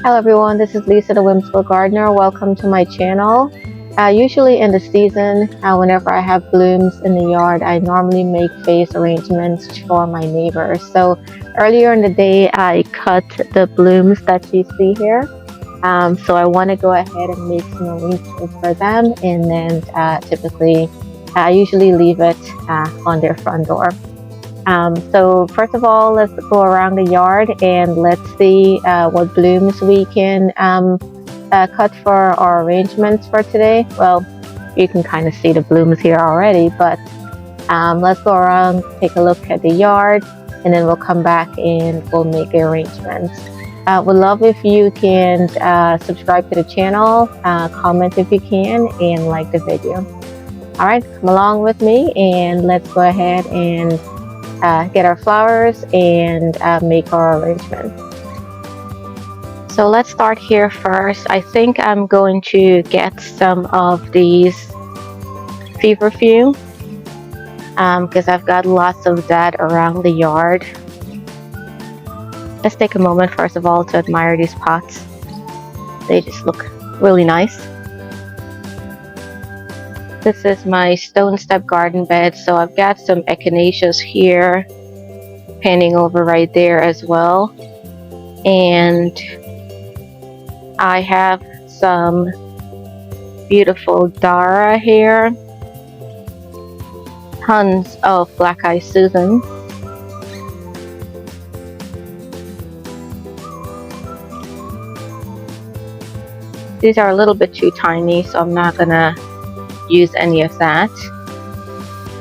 Hello everyone, this is Lisa the Whimsical Gardener. Welcome to my channel. Usually in the season, whenever I have blooms in the yard, I normally make vase arrangements for my neighbors. So earlier in the day, I cut the blooms that you see here. So I want to go ahead and make some arrangements for them, and then typically I usually leave it on their front door. So first of all, let's go around the yard and let's see what blooms we can cut for our arrangements for today. Well, you can kind of see the blooms here already, but let's go around, take a look at the yard, and then we'll come back and we'll make the arrangements. Would love if you can subscribe to the channel, comment if you can, and like the video. All right, come along with me and let's go ahead and get our flowers and make our arrangements. So let's start here first. I think I'm going to get some of these feverfew because I've got lots of that around the yard. Let's take a moment first of all to admire these pots. They just look really nice. This is my stone step garden bed, so I've got some echinaceas here panning over right there as well, and I have some beautiful Dara here, tons of Black Eyed Susan, these are a little bit too tiny, so I'm not gonna use any of that.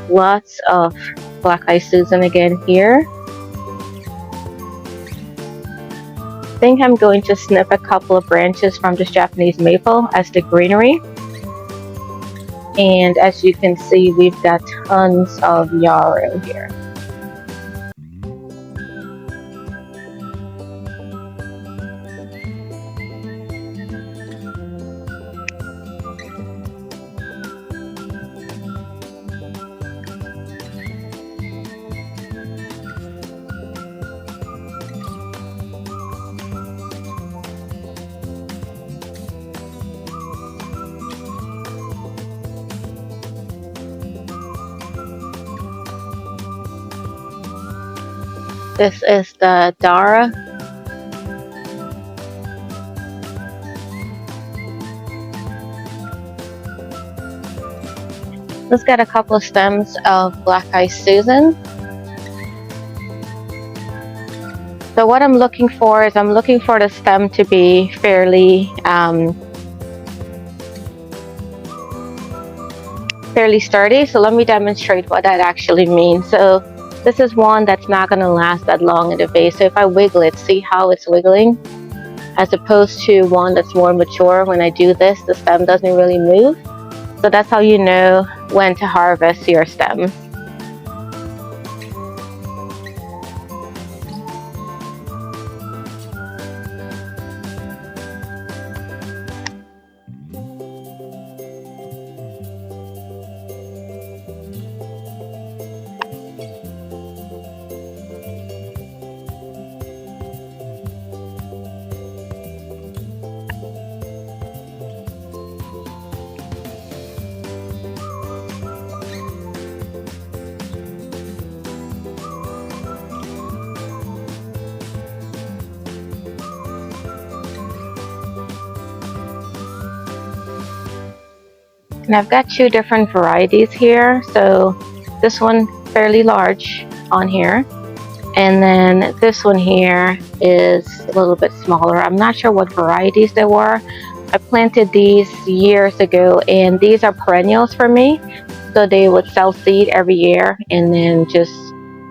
Lots of Black Eyed Susan again here. I think I'm going to snip a couple of branches from this Japanese maple as the greenery. And as you can see, we've got tons of yarrow here. This is the Dara. Let's get a couple of stems of Black Eyed Susan. So what I'm looking for is I'm looking for the stem to be fairly sturdy. So let me demonstrate what that actually means. So this is one that's not going to last that long in the vase. So if I wiggle it, see how it's wiggling? As opposed to one that's more mature, when I do this, the stem doesn't really move. So that's how you know when to harvest your stems. And I've got two different varieties here. So this one fairly large on here, and then this one here is a little bit smaller. I'm not sure what varieties they were. I planted these years ago, and these are perennials for me. So they would sell seed every year, and then just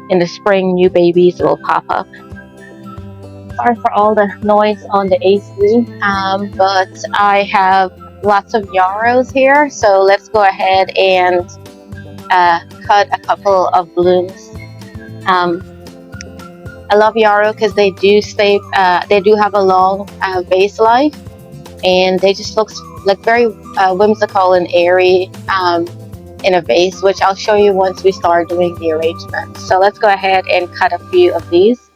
in the spring, new babies will pop up. Sorry for all the noise on the AC, but I have lots of yarrows here, so let's go ahead and cut a couple of blooms. I love yarrow because they do stay, they do have a long vase life, and they just look like very whimsical and airy in a vase, which I'll show you once we start doing the arrangement. So let's go ahead and cut a few of these.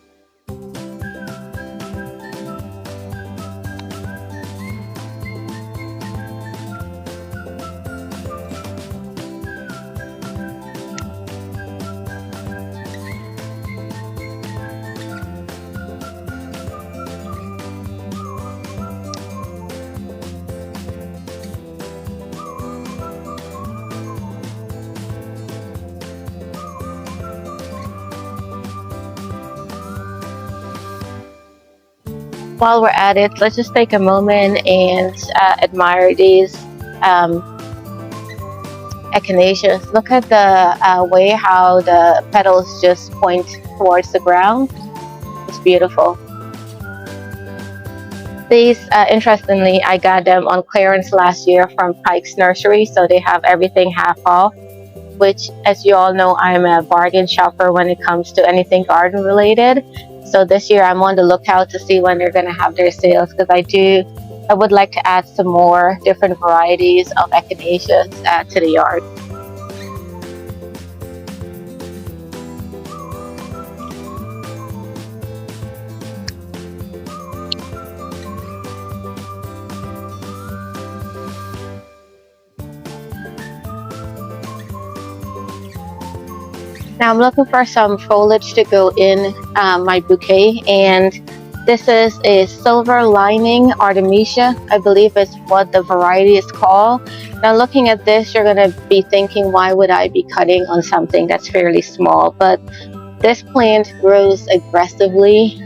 while we're at it, let's just take a moment and admire these echinaceas. Look at the way how the petals just point towards the ground. It's beautiful. These, interestingly, I got them on clearance last year from Pike's Nursery, so they have everything half off, which, as you all know, I'm a bargain shopper when it comes to anything garden related. So this year I'm on the lookout to see when they're going to have their sales, because I would like to add some more different varieties of echinaceas to the yard. Now I'm looking for some foliage to go in my bouquet, and this is a silver lining Artemisia, I believe is what the variety is called. Now looking at this, you're going to be thinking, why would I be cutting on something that's fairly small? But this plant grows aggressively,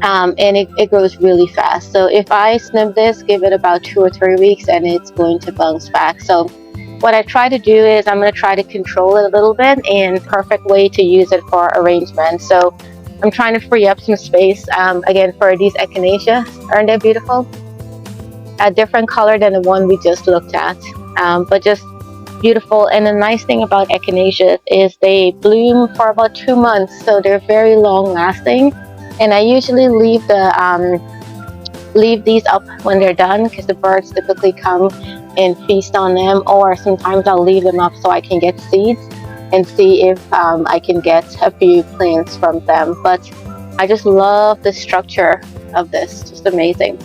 and it grows really fast. So if I snip this, give it about 2 or 3 weeks, and it's going to bounce back. So what I try to do is I'm going to try to control it a little bit, and perfect way to use it for arrangement. So I'm trying to free up some space, again, for these echinaceas. Aren't they beautiful? A different color than the one we just looked at, but just beautiful. And the nice thing about echinaceas is they bloom for about 2 months, so they're very long lasting. And I usually leave these up when they're done, because the birds typically come and feast on them, or sometimes I'll leave them up so I can get seeds and see if I can get a few plants from them. But I just love the structure of this, just amazing.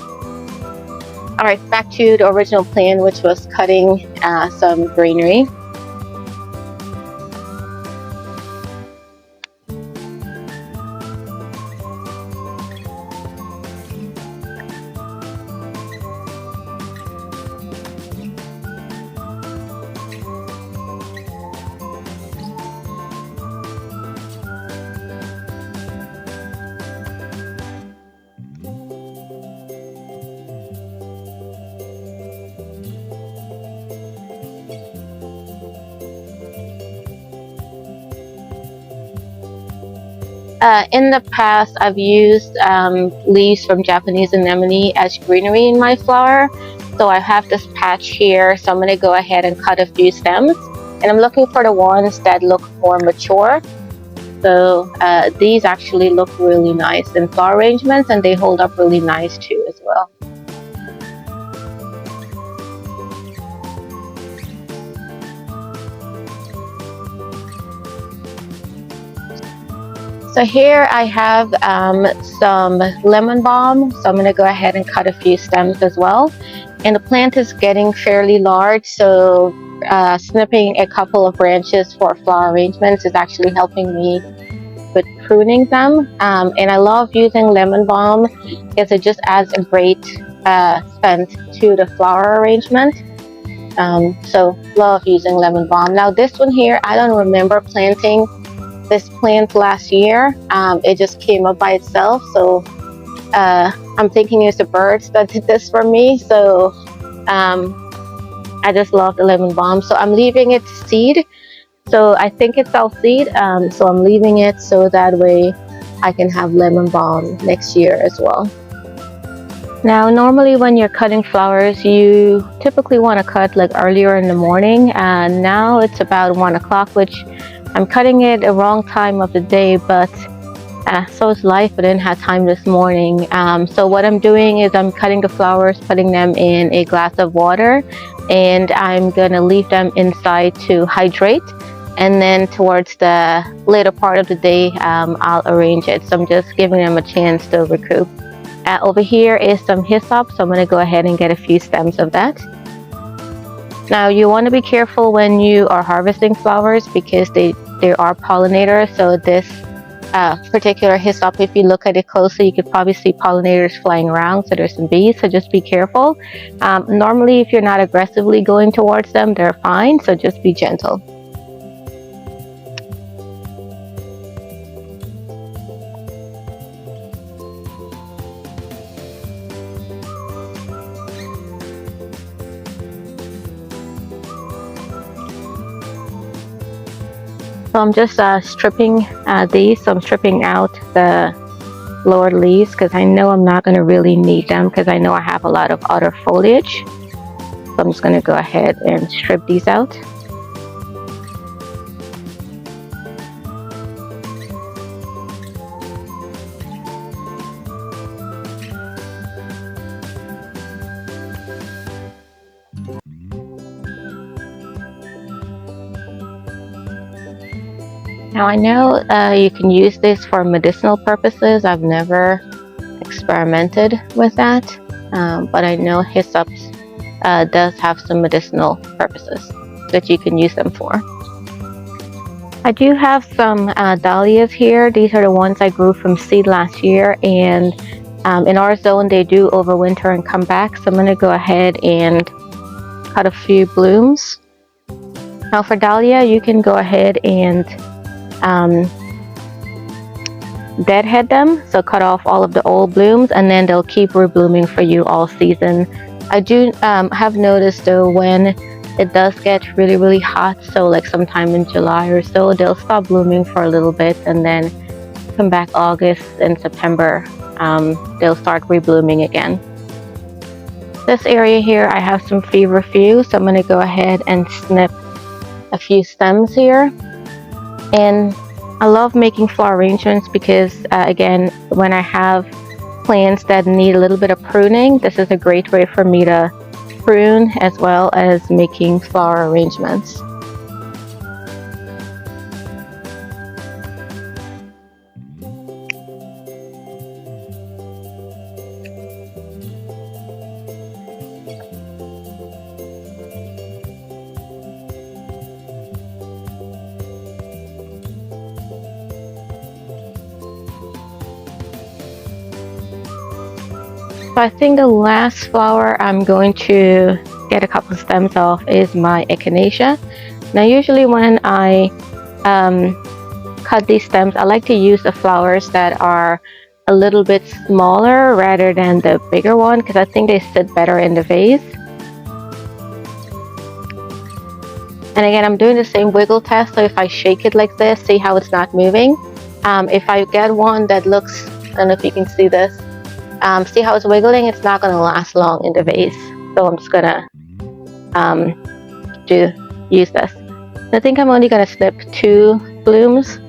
All right, back to the original plan, which was cutting some greenery. In the past, I've used leaves from Japanese anemone as greenery in my flower. So I have this patch here, so I'm going to go ahead and cut a few stems. And I'm looking for the ones that look more mature. So these actually look really nice in flower arrangements, and they hold up really nice too as well. So here I have some lemon balm, so I'm going to go ahead and cut a few stems as well. And the plant is getting fairly large, so snipping a couple of branches for flower arrangements is actually helping me with pruning them. And I love using lemon balm because it just adds a great scent to the flower arrangement. So love using lemon balm. Now this one here, I don't remember planting this plant last year. It just came up by itself, so I'm thinking it's the birds that did this for me. So I just love the lemon balm, so I'm leaving it to seed. So I think it's all seed, so I'm leaving it so that way I can have lemon balm next year as well. Now normally when you're cutting flowers, you typically want to cut like earlier in the morning, and now it's about 1 o'clock, which I'm cutting it the wrong time of the day, but so is life. I didn't have time this morning. So what I'm doing is I'm cutting the flowers, putting them in a glass of water, and I'm gonna leave them inside to hydrate. And then towards the later part of the day, I'll arrange it. So I'm just giving them a chance to recoup. Over here is some hyssop, so I'm gonna go ahead and get a few stems of that. Now you want to be careful when you are harvesting flowers because they are pollinators. So this particular hyssop, if you look at it closely, you could probably see pollinators flying around. So there's some bees, so just be careful. Normally, if you're not aggressively going towards them, they're fine. So just be gentle. So I'm just stripping these. So I'm stripping out the lower leaves because I know I'm not going to really need them because I know I have a lot of other foliage. So I'm just going to go ahead and strip these out. Now I know you can use this for medicinal purposes. I've never experimented with that, but I know hyssop does have some medicinal purposes that you can use them for. I do have some dahlias here. These are the ones I grew from seed last year, and in our zone they do overwinter and come back. So I'm going to go ahead and cut a few blooms. Now for dahlia, you can go ahead and deadhead them, so cut off all of the old blooms and then they'll keep reblooming for you all season. I do have noticed though, when it does get really hot, so like sometime in July or so, they'll stop blooming for a little bit, and then come back August and September, they'll start reblooming again. This area here I have some feverfew, so I'm going to go ahead and snip a few stems here. And I love making flower arrangements because again, when I have plants that need a little bit of pruning, this is a great way for me to prune as well as making flower arrangements. So I think the last flower I'm going to get a couple stems off is my echinacea. Now usually when I cut these stems, I like to use the flowers that are a little bit smaller rather than the bigger one because I think they sit better in the vase. And again, I'm doing the same wiggle test, so if I shake it like this, see how it's not moving. If I get one that looks, I don't know if you can see this, see how it's wiggling? It's not going to last long in the vase. So I'm just going to use this. I think I'm only going to snip 2 blooms.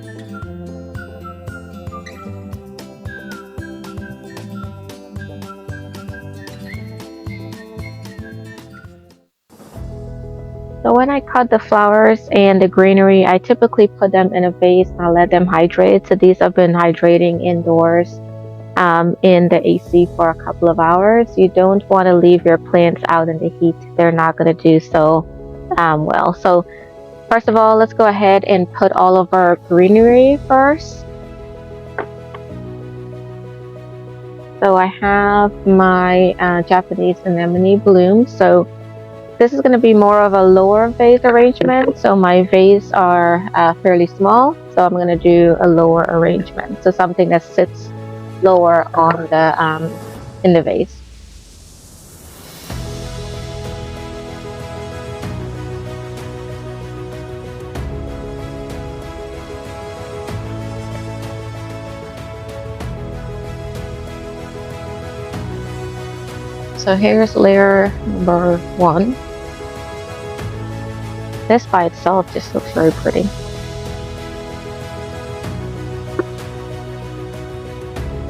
So when I cut the flowers and the greenery, I typically put them in a vase and I let them hydrate. So these have been hydrating indoors in the AC for a couple of hours. You don't want to leave your plants out in the heat. They're not going to do so well. So first of all, let's go ahead and put all of our greenery first. So I have my Japanese anemone bloom. So this is going to be more of a lower vase arrangement. So my vase are fairly small. So I'm going to do a lower arrangement. So something that sits lower on the in the vase. So here's layer number 1. This by itself just looks very pretty.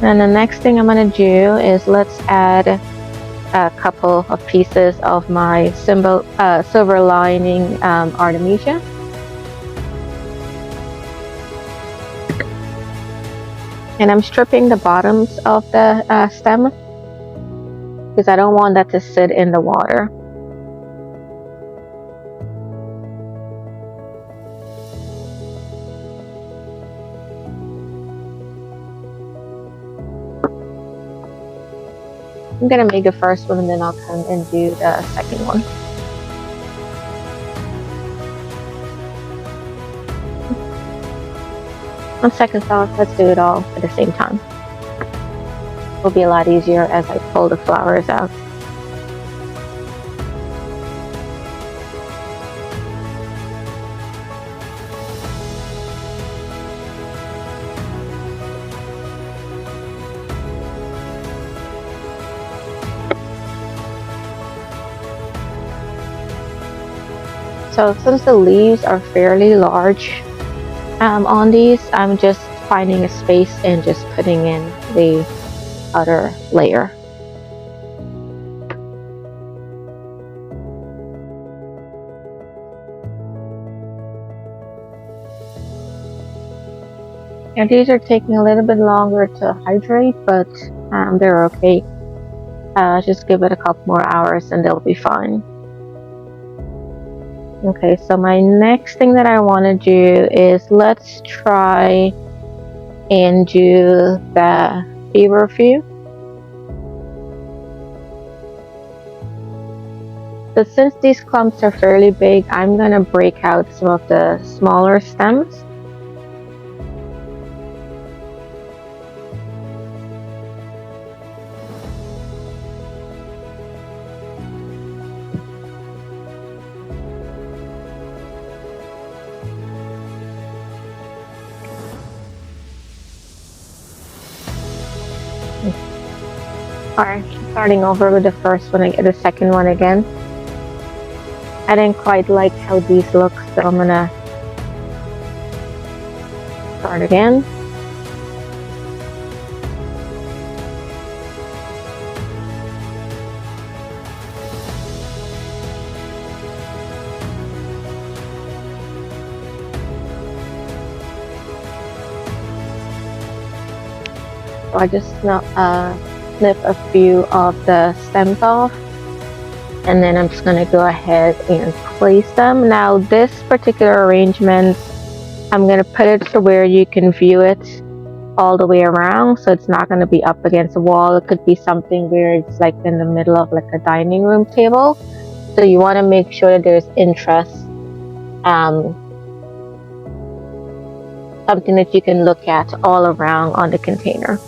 And the next thing I'm going to do is let's add a couple of pieces of my silver lining Artemisia. And I'm stripping the bottoms of the stem because I don't want that to sit in the water. I'm gonna make the first one and then I'll come and do the second one. On second thought, let's do it all at the same time. It'll be a lot easier as I pull the flowers out. So since the leaves are fairly large on these, I'm just finding a space and just putting in the other layer. And these are taking a little bit longer to hydrate, but they're okay. Just give it a couple more hours and they'll be fine. Okay, so my next thing that I want to do is let's try and do the feverfew. So since these clumps are fairly big, I'm going to break out some of the smaller stems. Alright, starting over with the first one, the second one again. I didn't quite like how these look, so I'm gonna start again. So I just snip a few of the stems off, and then I'm just going to go ahead and place them. Now this particular arrangement, I'm going to put it to where you can view it all the way around, so it's not going to be up against the wall. It could be something where it's like in the middle of like a dining room table, so you want to make sure that there's interest, something that you can look at all around on the container.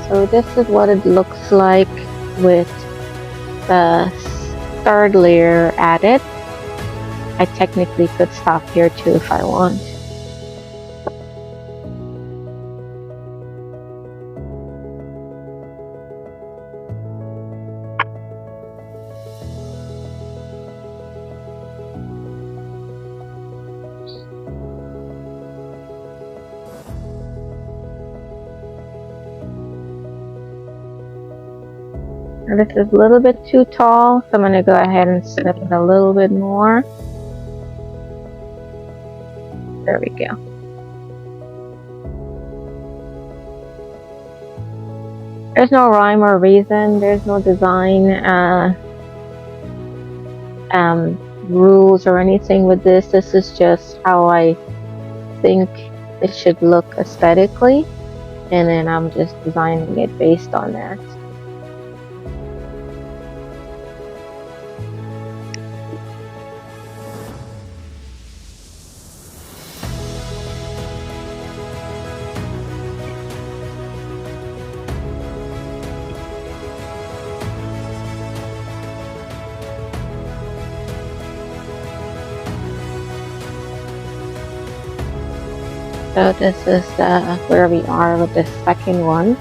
So this is what it looks like with the third layer added. I technically could stop here too if I want. This is a little bit too tall, so I'm going to go ahead and snip it a little bit more. There we go. There's no rhyme or reason, there's no design rules or anything with this. This is just how I think it should look aesthetically, and then I'm just designing it based on that. So this is where we are with the second one.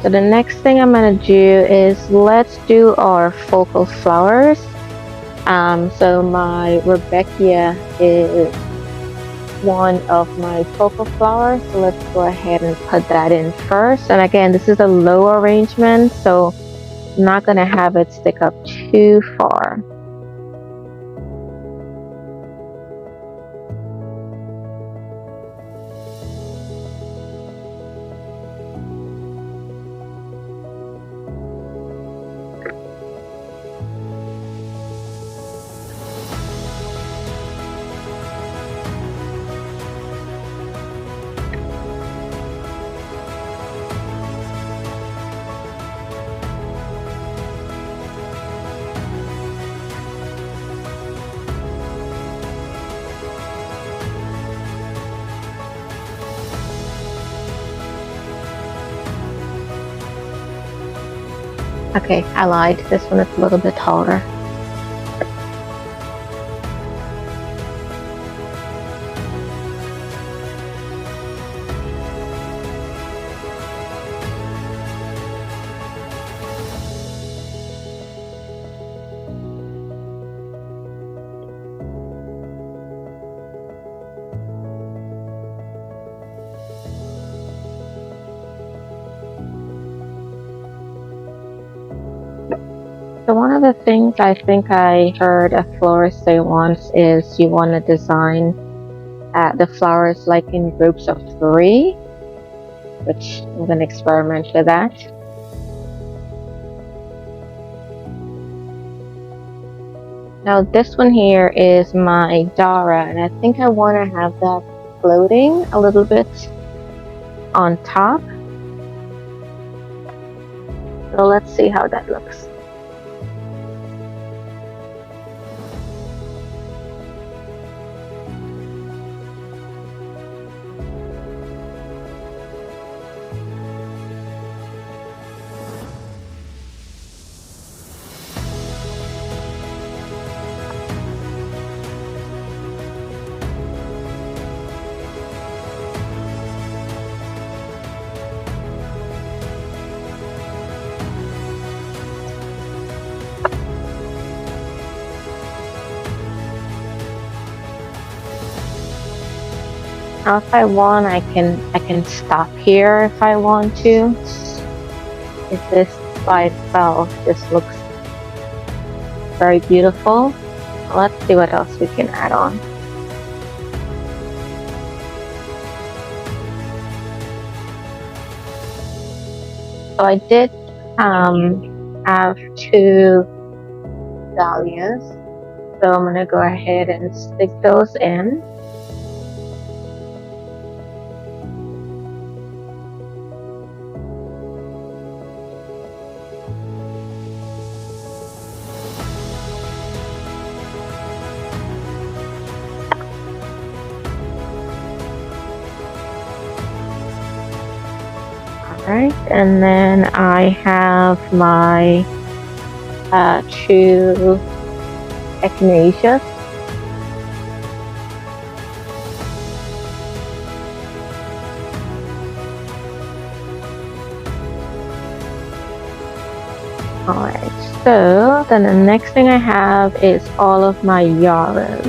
So the next thing I'm going to do is let's do our focal flowers. So my Rebecca is one of my focal flowers, so let's go ahead and put that in first. And again, this is a low arrangement, so I'm not going to have it stick up too far. Okay, I lied. This one is a little bit taller. So one of the things I think I heard a florist say once is you want to design the flowers like in groups of three, which I'm going to experiment with that. Now this one here is my Dara, and I think I want to have that floating a little bit on top. So let's see how that looks. Now if I want, I can stop here if I want to. If this by itself just looks very beautiful. Let's see what else we can add on. So I did have 2 dahlias. So I'm gonna go ahead and stick those in. Alright, and then I have my 2 echinaceas. Alright, so then the next thing I have is all of my yarrows.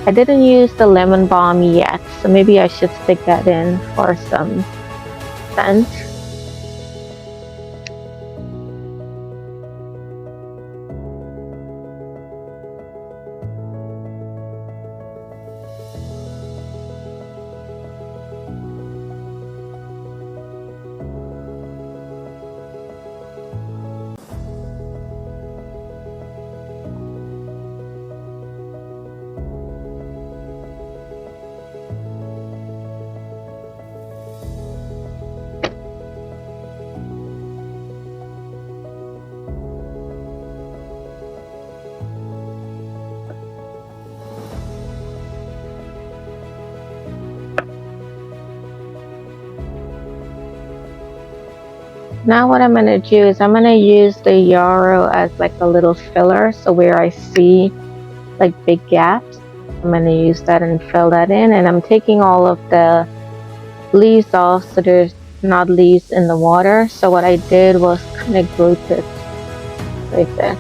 I didn't use the lemon balm yet, so maybe I should stick that in for some scent. Now what I'm going to do is I'm going to use the yarrow as like a little filler, so where I see like big gaps, I'm going to use that and fill that in, and I'm taking all of the leaves off so there's not leaves in the water. So what I did was kind of group it like this.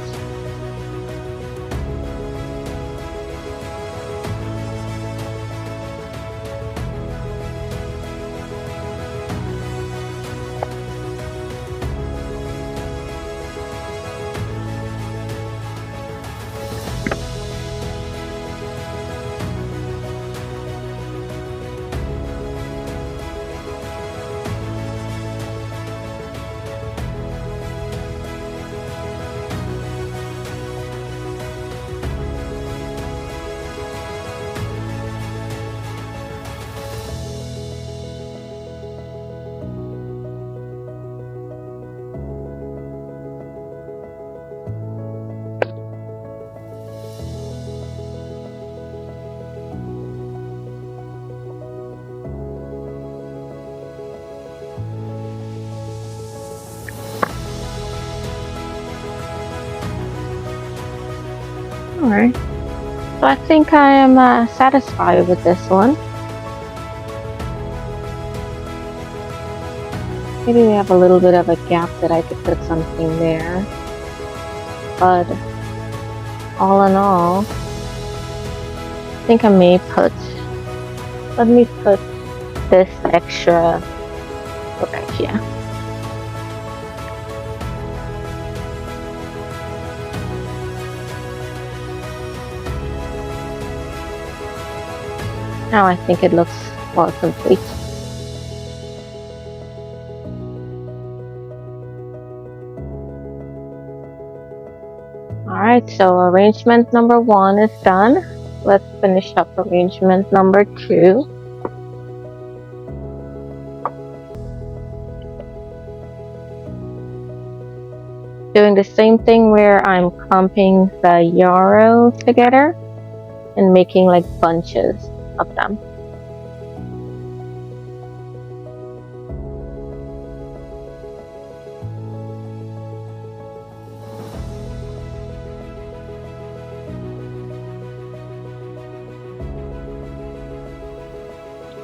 Alright, so I think I am satisfied with this one. Maybe we have a little bit of a gap that I could put something there. But all in all, I think I may let me put this extra right here. Now I think it looks more complete. Alright, so arrangement number 1 is done. Let's finish up arrangement number 2. Doing the same thing where I'm clumping the yarrow together and making like bunches of them.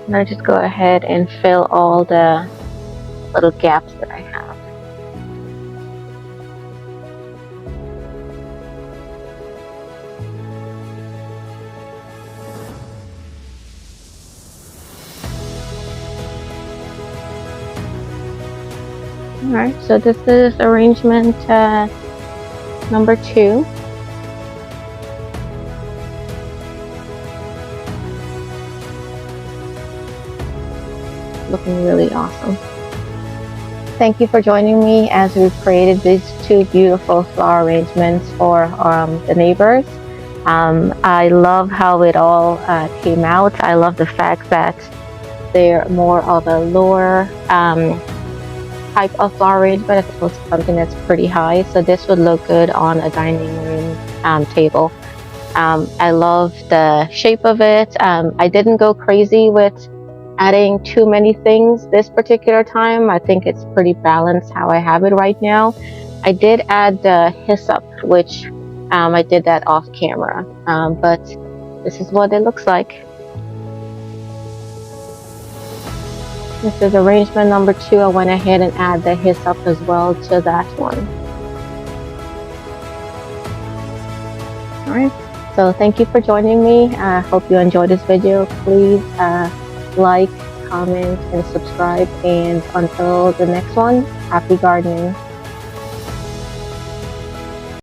And I just go ahead and fill all the little gaps that I have. Alright, so this is arrangement number 2. Looking really awesome. Thank you for joining me as we created these 2 beautiful flower arrangements for the neighbors. I love how it all came out. I love the fact that they're more of a lower type of flower arrangement as opposed to something that's pretty high. So this would look good on a dining room table. I love the shape of it. I didn't go crazy with adding too many things this particular time. I think it's pretty balanced how I have it right now. I did add the hyssop, which I did that off camera, but this is what it looks like. This is arrangement number 2. I went ahead and add the hyssop as well to that one. Alright, so thank you for joining me. I hope you enjoyed this video. Please like, comment, and subscribe. And until the next one, happy gardening.